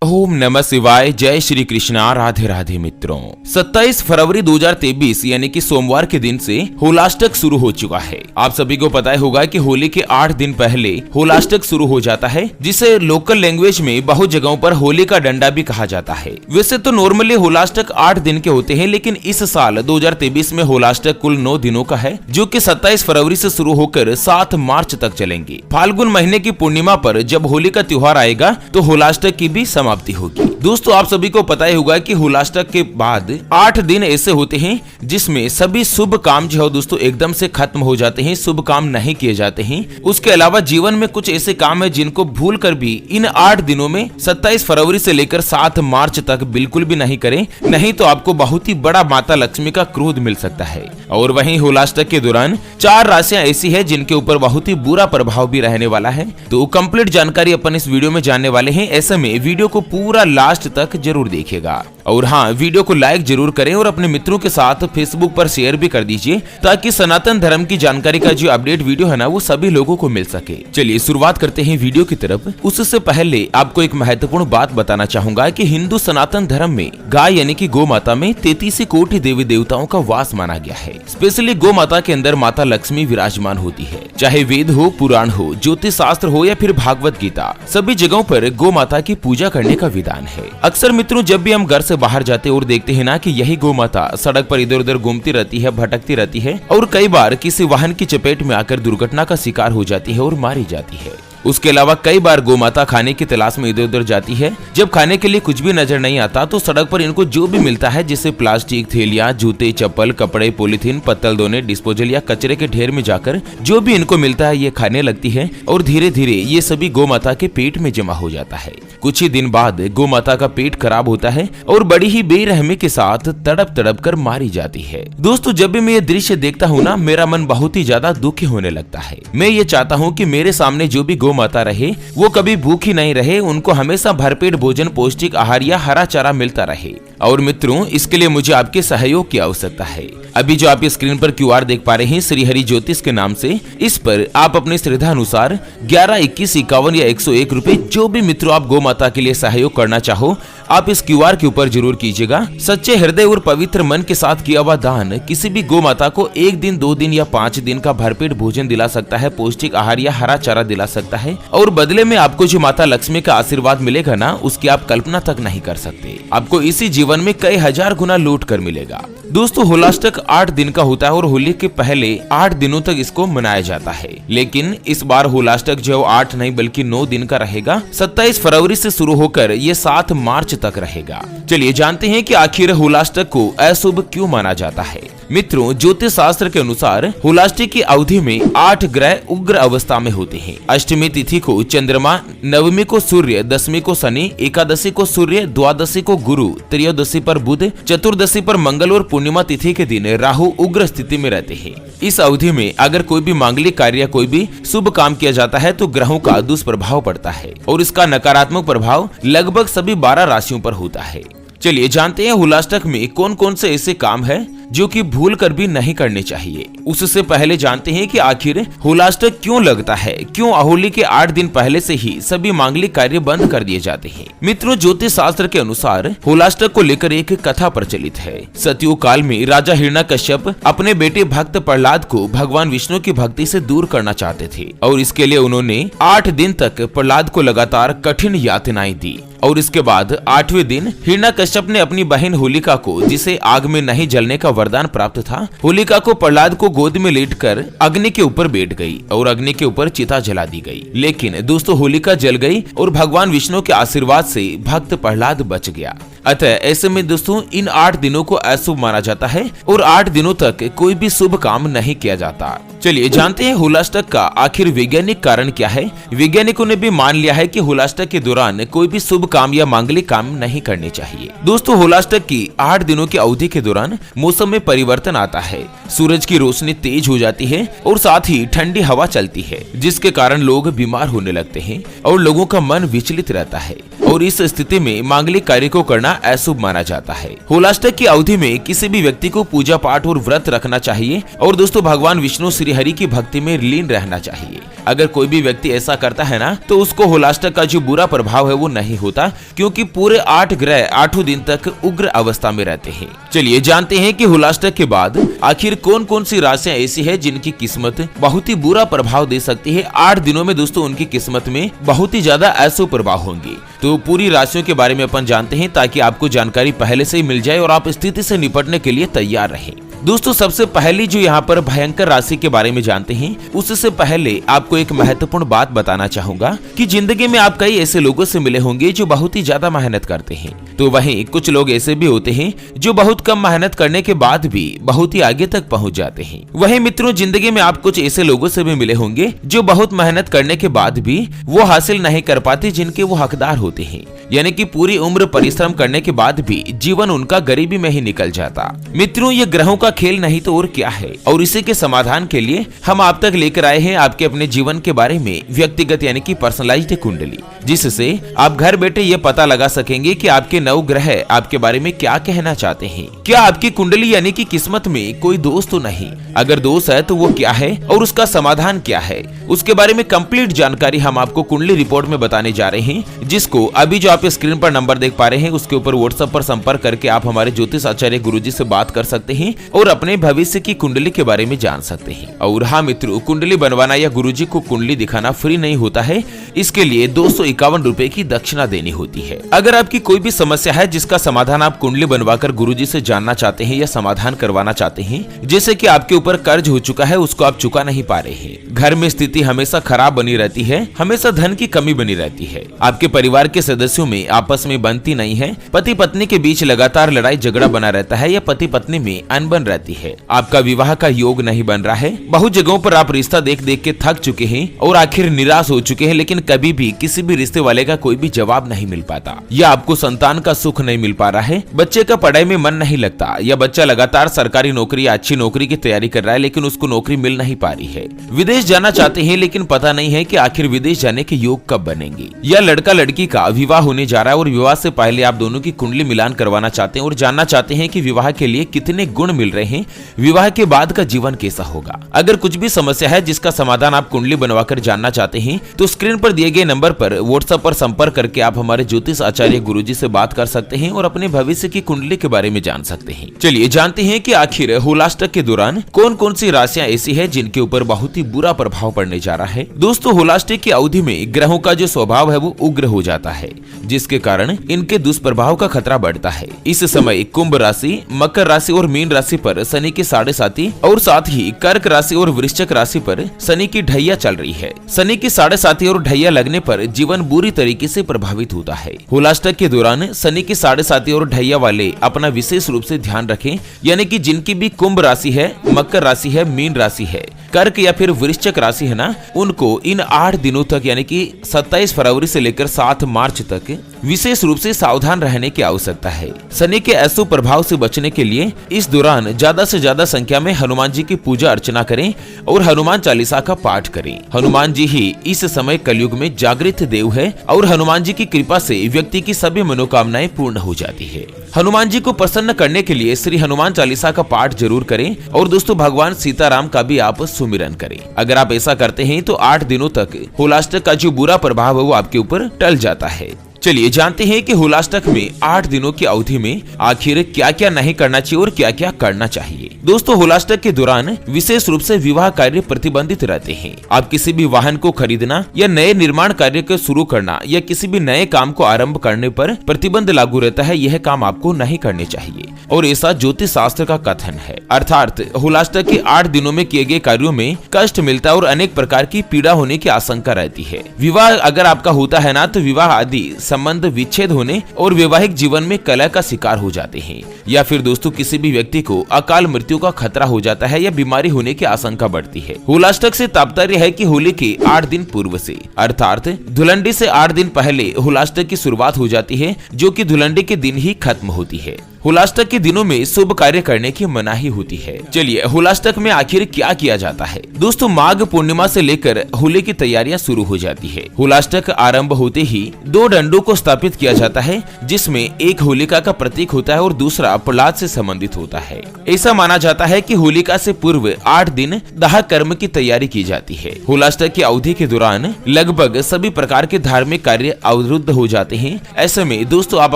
ओम नमः शिवाय। जय श्री कृष्णा। राधे राधे मित्रों, 27 फरवरी 2023 यानी कि सोमवार के दिन से होलाष्टक शुरू हो चुका है। आप सभी को पता होगा कि होली के 8 दिन पहले होलाष्टक शुरू हो जाता है, जिसे लोकल लैंग्वेज में बहुत जगहों पर होली का डंडा भी कहा जाता है। वैसे तो नॉर्मली होलाष्टक 8 दिन के होते हैं, लेकिन इस साल 2023 में होलाष्टक कुल 9 दिनों का है, जो कि 27 फरवरी से शुरू होकर 7 मार्च तक चलेंगे। फाल्गुन महीने की पूर्णिमा पर जब होली का त्योहार आएगा तो होलाष्टक की भी समाप्ति होगी। दोस्तों, आप सभी को पता ही होगा कि होलाष्टक के बाद 8 दिन ऐसे होते हैं जिसमें सभी शुभ काम जो है दोस्तों एकदम से खत्म हो जाते हैं, शुभ काम नहीं किए जाते हैं। उसके अलावा जीवन में कुछ ऐसे काम है जिनको भूल कर भी इन 8 दिनों में 27 फरवरी से लेकर 7 मार्च तक बिल्कुल भी नहीं करें, नहीं तो आपको बहुत ही बड़ा माता लक्ष्मी का क्रोध मिल सकता है। और वहीं होलाष्टक के दौरान 4 राशियां ऐसी है जिनके ऊपर बहुत ही बुरा प्रभाव भी रहने वाला है। तो कंप्लीट जानकारी अपन इस वीडियो में जानने वाले हैं। ऐसे में वीडियो को पूरा लास्ट तक जरूर देखिएगा। और हाँ, वीडियो को लाइक जरूर करें और अपने मित्रों के साथ फेसबुक पर शेयर भी कर दीजिए, ताकि सनातन धर्म की जानकारी का जो अपडेट वीडियो है ना, वो सभी लोगों को मिल सके। चलिए शुरुआत करते हैं वीडियो की तरफ। उससे पहले आपको एक महत्वपूर्ण बात बताना चाहूंगा कि हिंदू सनातन धर्म में गाय यानी कि गौ माता में 33 कोटि देवी देवताओं का वास माना गया है। स्पेशली गौ माता के अंदर माता लक्ष्मी विराजमान होती है। चाहे वेद हो, पुराण हो, ज्योतिष शास्त्र हो या फिर भागवत गीता, सभी जगहों पर गौ माता की पूजा करने का विधान है। अक्सर मित्रों, जब भी हम घर से बाहर जाते और देखते हैं ना कि यही गौ माता सड़क पर इधर उधर घूमती रहती है, भटकती रहती है और कई बार किसी वाहन की चपेट में आकर दुर्घटना का शिकार हो जाती है और मारी जाती है। उसके अलावा कई बार गौ माता खाने की तलाश में इधर उधर जाती है। जब खाने के लिए कुछ भी नजर नहीं आता तो सड़क पर इनको जो भी मिलता है, जैसे प्लास्टिक, थैलियां, जूते, चप्पल, कपड़े, पॉलीथीन, पत्तल दोने, डिस्पोजल या कचरे के ढेर में जाकर जो भी इनको मिलता है ये खाने लगती है और धीरे धीरे ये सभी गौ माता के पेट में जमा हो जाता है। कुछ ही दिन बाद गौ माता का पेट खराब होता है और बड़ी ही बेरहमी के साथ तड़प तड़प कर मारी जाती है। दोस्तों, जब भी मैं ये दृश्य देखता हूँ ना, मेरा मन बहुत ही ज्यादा दुखी होने लगता है। मैं ये चाहता हूँ कि मेरे सामने जो भी गौ माता रहे वो कभी भूखी नहीं रहे, उनको हमेशा भरपेट भोजन, पौष्टिक आहार या हरा चारा मिलता रहे। और मित्रों, इसके लिए मुझे आपके सहयोग की आवश्यकता है। अभी जो आप स्क्रीन पर QR देख पा रहे हैं श्री हरि ज्योतिष के नाम से, इस पर आप अपनी श्रद्धा अनुसार 11, 21, 51 या 101 रुपए जो भी मित्रों आप गौ माता के लिए सहयोग करना चाहो, आप इस QR के ऊपर जरूर कीजिएगा। सच्चे हृदय और पवित्र मन के साथ किया हुआ दान किसी भी गौ माता को 1 दिन, 2 दिन या 5 दिन का भरपेट भोजन दिला सकता है, पौष्टिक आहार या हरा चारा दिला सकता है और बदले में आपको जो माता लक्ष्मी का आशीर्वाद मिलेगा ना, उसकी आप कल्पना तक नहीं कर सकते। आपको इसी जीवन में कई हजार गुना लौट कर मिलेगा। दोस्तों, होलाष्टक 8 दिन का होता है और होली के पहले 8 दिनों तक इसको मनाया जाता है, लेकिन इस बार होलाष्टक जो 8 नहीं बल्कि 9 दिन का रहेगा। 27 फरवरी से शुरू होकर ये 7 मार्च तक रहेगा। चलिए जानते हैं कि आखिर होलाष्टक को अशुभ क्यों माना जाता है। मित्रों, ज्योतिष शास्त्र के अनुसार होलाष्टक की अवधि में 8 ग्रह उग्र अवस्था में होते हैं। अष्टमी तिथि को चंद्रमा, नवमी को सूर्य, दशमी को शनि, एकादशी को सूर्य, द्वादशी को गुरु, त्रयोदशी पर बुध, चतुर्दशी पर मंगल और पूर्णिमा तिथि के दिन राहु उग्र स्थिति में रहते हैं। इस अवधि में अगर कोई भी मांगलिक कार्य, कोई भी शुभ काम किया जाता है तो ग्रहों का दुष्प्रभाव पड़ता है और इसका नकारात्मक प्रभाव लगभग सभी 12 राशियों पर होता है। चलिए जानते हैं होलाष्टक में कौन कौन से ऐसे काम है जो कि भूल कर भी नहीं करने चाहिए। उससे पहले जानते हैं कि आखिर होलाष्टक क्यों लगता है, क्यों होली के 8 दिन पहले से ही सभी मांगलिक कार्य बंद कर दिए जाते हैं। मित्रों, ज्योतिष शास्त्र के अनुसार होलाष्टक को लेकर एक कथा प्रचलित है। सतयुग काल में राजा हिरण्यकश्यप अपने बेटे भक्त प्रहलाद को भगवान विष्णु की भक्ति से दूर करना चाहते थे और इसके लिए उन्होंने 8 दिन तक प्रहलाद को लगातार कठिन यातनाएं दी। और इसके बाद 8वें दिन हिरण्यकश्यप ने अपनी बहन होलिका को, जिसे आग में नहीं जलने का वरदान प्राप्त था, होलिका को प्रहलाद को गोद में लेटकर अग्नि के ऊपर बैठ गई और अग्नि के ऊपर चिता जला दी गई। लेकिन दोस्तों, होलिका जल गई और भगवान विष्णु के आशीर्वाद से भक्त प्रहलाद बच गया। अतः ऐसे में दोस्तों इन 8 दिनों को अशुभ माना जाता है और 8 दिनों तक कोई भी शुभ काम नहीं किया जाता। चलिए जानते हैं होलाष्टक का आखिर वैज्ञानिक कारण क्या है। वैज्ञानिकों ने भी मान लिया है कि होलाष्टक के दौरान कोई भी शुभ काम या मांगलिक काम नहीं करने चाहिए। दोस्तों, होलाष्टक की 8 दिनों की अवधि के दौरान मौसम में परिवर्तन आता है, सूरज की रोशनी तेज हो जाती है और साथ ही ठंडी हवा चलती है, जिसके कारण लोग बीमार होने लगते हैं और लोगों का मन विचलित रहता है और इस स्थिति में मांगलिक कार्य को करना अशुभ माना जाता है। होलाष्टक की अवधि में किसी भी व्यक्ति को पूजा पाठ और व्रत रखना चाहिए और दोस्तों भगवान विष्णु, श्री हरि की भक्ति में लीन रहना चाहिए। अगर कोई भी व्यक्ति ऐसा करता है ना, तो उसको होलाष्टक का जो बुरा प्रभाव है वो नहीं होता, क्योंकि पूरे 8 ग्रह 8 दिन तक उग्र अवस्था में रहते हैं। चलिए जानते हैं कि होलाष्टक के बाद आखिर कौन कौन सी राशियां ऐसी है जिनकी किस्मत बहुत ही बुरा प्रभाव दे सकती है। 8 दिनों में दोस्तों उनकी किस्मत में बहुत ही ज्यादा अशुभ प्रभाव होंगे। तो पूरी राशियों के बारे में अपन जानते हैं, ताकि आपको जानकारी पहले से ही मिल जाए और आप स्थिति से निपटने के लिए तैयार रहें। दोस्तों सबसे पहली जो यहाँ पर भयंकर राशि के बारे में जानते हैं, उससे पहले आपको एक महत्वपूर्ण बात बताना चाहूंगा कि जिंदगी में आप कई ऐसे लोगों से मिले होंगे जो बहुत ही ज्यादा मेहनत करते हैं, तो वहीं कुछ लोग ऐसे भी होते हैं जो बहुत कम मेहनत करने के बाद भी बहुत ही आगे तक पहुंच जाते हैं। वहीं मित्रों, जिंदगी में आप कुछ ऐसे लोगों से भी मिले होंगे जो बहुत मेहनत करने के बाद भी वो हासिल नहीं कर पाते जिनके वो हकदार होते हैं, यानी कि पूरी उम्र परिश्रम करने के बाद भी जीवन उनका गरीबी में ही निकल जाता। मित्रों, ये ग्रहों का खेल नहीं तो और क्या है, और इसी के समाधान के लिए हम आप तक लेकर आए हैं आपके अपने जीवन के बारे में व्यक्तिगत यानी कि पर्सनलाइज्ड कुंडली, जिससे आप घर बैठे ये पता लगा सकेंगे कि आपके 9 ग्रह आपके बारे में क्या कहना चाहते हैं। क्या आपकी कुंडली यानी कि किस्मत में कोई दोष तो नहीं? अगर दोष है तो वो क्या है और उसका समाधान क्या है, उसके बारे में कंप्लीट जानकारी हम आपको कुंडली रिपोर्ट में बताने जा रहे हैं, जिसको अभी जो आप स्क्रीन पर नंबर देख पा रहे हैं उसके ऊपर व्हाट्सएप पर संपर्क करके आप हमारे ज्योतिष आचार्य गुरुजी से बात कर सकते हैं और अपने भविष्य की कुंडली के बारे में जान सकते हैं। और हाँ मित्रों, कुंडली बनवाना या गुरुजी को कुंडली दिखाना फ्री नहीं होता है, इसके लिए 251 रुपए की दक्षिणा देनी होती है। अगर आपकी कोई भी समस्या है जिसका समाधान आप कुंडली बनवाकर गुरुजी से जानना चाहते हैं या समाधान करवाना चाहते हैं, जैसे कि आपके ऊपर कर्ज हो चुका है उसको आप चुका नहीं पा रहे हैं, घर में स्थिति हमेशा खराब बनी रहती है, हमेशा धन की कमी बनी रहती है, आपके परिवार के सदस्यों में आपस में बनती नहीं है, पति पत्नी के बीच लगातार लड़ाई झगड़ा बना रहता है या पति पत्नी में अनबन रहती है, आपका विवाह का योग नहीं बन रहा है, बहुत जगहों पर आप रिश्ता देख देख के थक चुके हैं और आखिर निराश हो चुके हैं, लेकिन कभी भी किसी भी रिश्ते वाले का कोई भी जवाब नहीं मिल पाता, या आपको संतान का सुख नहीं मिल पा रहा है, बच्चे का पढ़ाई में मन नहीं लगता, या बच्चा लगातार सरकारी नौकरी या अच्छी नौकरी की तैयारी कर रहा है लेकिन उसको नौकरी मिल नहीं पा रही है, विदेश जाना चाहते हैं लेकिन पता नहीं है कि आखिर विदेश जाने के योग कब बनेंगे, या लड़का लड़की का विवाह होने जा रहा है और विवाह से पहले आप दोनों की कुंडली मिलान करवाना चाहते हैं और जानना चाहते हैं कि विवाह के लिए कितने गुण मिल रहे हैं, विवाह के बाद का जीवन कैसा होगा। अगर कुछ भी समस्या है जिसका समाधान आप कुंडली बनवाकर जानना चाहते हैं, तो स्क्रीन पर दिए गए नंबर पर व्हाट्सएप पर संपर्क करके आप हमारे ज्योतिष आचार्य गुरुजी से बात कर सकते हैं और अपने भविष्य की कुंडली के बारे में जान सकते हैं। चलिए जानते हैं कि आखिर होलाष्टक के दौरान कौन कौन सी राशियां ऐसी है जिनके ऊपर बहुत ही बुरा प्रभाव पड़ने जा रहा है। दोस्तों, होलाष्टक की अवधि में ग्रहों का जो स्वभाव है वो उग्र हो जाता है, जिसके कारण इनके दुष्प्रभाव का खतरा बढ़ता है। इस समय कुंभ राशि, मकर राशि और मीन राशि पर शनि की 7.5 और साथ ही कर्क राशि और वृश्चिक राशि पर शनि की ढैया चल रही है। शनि की 7.5 और ढैया लगने पर जीवन बुरी तरीके से प्रभावित होता है। होलाष्टक के दौरान शनि की 7.5 और ढैया वाले अपना विशेष रूप से ध्यान रखें, यानी कि जिनकी भी कुंभ राशि है, मकर राशि है, मीन राशि है, कर्क या फिर वृश्चिक राशि है ना, उनको इन 8 दिनों तक यानी कि 27 फरवरी से लेकर 7 मार्च तक विशेष रूप से सावधान रहने की आवश्यकता है। शनि के अशुभ प्रभाव से बचने के लिए इस दौरान ज्यादा से ज्यादा संख्या में हनुमान जी की पूजा अर्चना करें और हनुमान चालीसा का पाठ करें। हनुमान जी ही इस समय कलयुग में जागृत देव है और हनुमान जी की कृपा से व्यक्ति की सभी मनोकामनाएं पूर्ण हो जाती है। हनुमान जी को प्रसन्न करने के लिए श्री हनुमान चालीसा का पाठ जरूर करें और दोस्तों भगवान सीताराम का भी आप सुमिरन करें। अगर आप ऐसा करते हैं तो 8 दिनों तक होलाष्टक का जो बुरा प्रभाव है वो आपके ऊपर टल जाता है। चलिए जानते हैं कि होलाष्टक में 8 दिनों की अवधि में आखिर क्या क्या नहीं करना चाहिए और क्या क्या करना चाहिए। दोस्तों, होलाष्टक के दौरान विशेष रूप से विवाह कार्य प्रतिबंधित रहते हैं। आप किसी भी वाहन को खरीदना या नए निर्माण कार्य को शुरू करना या किसी भी नए काम को आरंभ करने पर प्रतिबंध लागू रहता है। यह काम आपको नहीं करने चाहिए और ऐसा ज्योतिष शास्त्र का कथन है। अर्थात होलाष्टक के 8 दिनों में किए गए कार्यों में कष्ट मिलता है और अनेक प्रकार की पीड़ा होने की आशंका रहती है। विवाह अगर आपका होता है ना, तो विवाह आदि संबंध विच्छेद होने और वैवाहिक जीवन में कलह का शिकार हो जाते हैं, या फिर दोस्तों किसी भी व्यक्ति को अकाल मृत्यु का खतरा हो जाता है या बीमारी होने की आशंका बढ़ती है। होलाष्टक से तात्पर्य है कि होली के 8 दिन पूर्व से अर्थात धुलंडी से 8 दिन पहले होलाष्टक की शुरुआत हो जाती है, जो कि धुलंडी के दिन ही खत्म होती है। होलाष्टक के दिनों में शुभ कार्य करने की मनाही होती है। चलिए होलाष्टक में आखिर क्या किया जाता है। दोस्तों माघ पूर्णिमा से लेकर होली की तैयारियां शुरू हो जाती है। होलाष्टक आरंभ होते ही 2 डंडों को स्थापित किया जाता है, जिसमें एक होलिका का प्रतीक होता है और दूसरा प्रहलाद से संबंधित होता है। ऐसा माना जाता है कि होलिका से पूर्व 8 दिन दाह कर्म की तैयारी की जाती है। होलाष्टक की अवधि के दौरान लगभग सभी प्रकार के धार्मिक कार्य अवरुद्ध हो जाते हैं। ऐसे में दोस्तों आप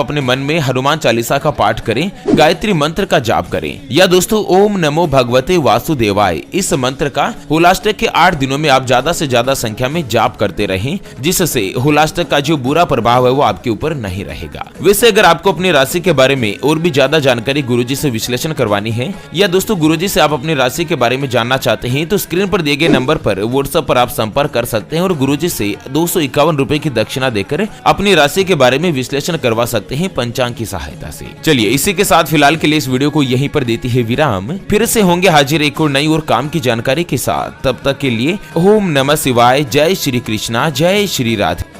अपने मन में हनुमान चालीसा का पाठ करें, गायत्री मंत्र का जाप करें, या दोस्तों ओम नमो भगवते वासुदेवाय इस मंत्र का होलाष्टक के 8 दिनों में आप ज्यादा से ज्यादा संख्या में जाप करते रहें, जिससे होलाष्टक का जो बुरा प्रभाव है वो आपके ऊपर नहीं रहेगा। वैसे अगर आपको अपनी राशि के बारे में और भी ज्यादा जानकारी गुरुजी से विश्लेषण करवानी है, या दोस्तों गुरुजी से आप अपनी राशि के बारे में जानना चाहते हैं, तो स्क्रीन पर दिए गए नंबर पर व्हाट्सएप पर आप संपर्क कर सकते हैं और गुरुजी से 251 रुपए की दक्षिणा देकर अपनी राशि के बारे में विश्लेषण करवा सकते हैं पंचांग की सहायता से। चलिए इसी के साथ फिलहाल के लिए इस वीडियो को यहीं पर देती है विराम। फिर से होंगे हाजिर एक और नई और काम की जानकारी के साथ। तब तक के लिए ओम नमः शिवाय, जय श्री कृष्णा, जय श्री राधे।